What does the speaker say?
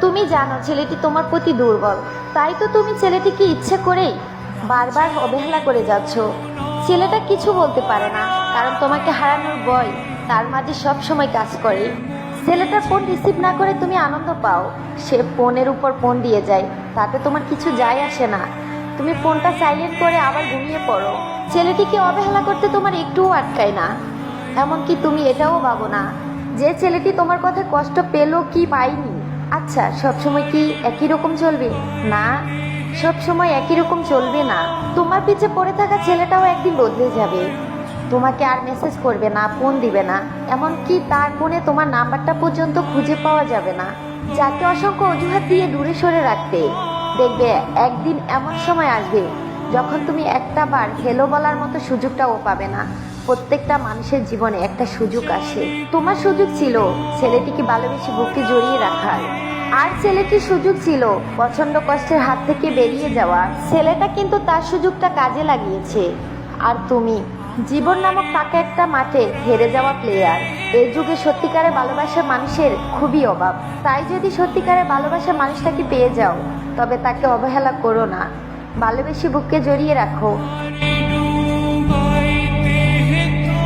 তুমি জানো ছেলেটি তোমার প্রতি দুর্বল, তাই তো তুমি ছেলেটিকে ইচ্ছে করেই বারবার অবহেলা করে যাচ্ছ। ছেলেটা কিছু বলতে পারে না, কারণ তোমাকে হারানোর ভয় তার মাঝে সব সময় কাজ করে। ছেলেটার ফোন রিসিভ না করে তুমি আনন্দ পাও, সে ফোনের উপর ফোন দিয়ে যায়, তাতে তোমার কিছু যায় আসে না। তুমি ফোনটা সাইলেন্ট করে আবার ঘুমিয়ে পড়ো। ছেলেটিকে অবহেলা করতে তোমার একটুও আটকায় না। এমনকি তুমি এটাও ভাবো না যে ছেলেটি তোমার কথা কষ্ট পেলো কি পাইনি। আচ্ছা, সবসময় কি একই রকম চলবে? না, সব সময় একই রকম চলবে না। তোমার পিছে পড়ে থাকা ছেলেটাও একদিন বদলে যাবে। তোমাকে আর মেসেজ করবে না, ফোন দিবে না, এমনকি তার ফোনে তোমার নাম্বারটা পর্যন্ত খুঁজে পাওয়া যাবে না। যাকে অসংখ্য অজুহাত দিয়ে দূরে সরে রাখতে, দেখবে একদিন এমন সময় আসবে যখন তুমি একটা বার হ্যালো বলার মতো সুযোগটাও পাবে না। প্রত্যেকটা মানুষের জীবনে একটা সুযোগ আসে। তোমার সুযোগ ছিল ছেলেটিকে ভালোবেসে বুকে জড়িয়ে রাখার, আর ছেলেটির সুযোগ ছিল প্রচন্ড কষ্টের হাত থেকে বেরিয়ে যাওয়ার। ছেলেটা কিন্তু তার সুযোগটা কাজে লাগিয়েছে, আর তুমি জীবন নামক পাকা একটা মাঠে হেরে যাওয়া প্লেয়ার। এই যুগে সত্যিকারের ভালোবাসা মানুষের খুবই অভাব। তাই যদি সত্যিকারের ভালোবাসা মানুষটাকে পেয়ে যাও, তবে তাকে অবহেলা করো না, ভালোবেসে বুকে জড়িয়ে রাখো।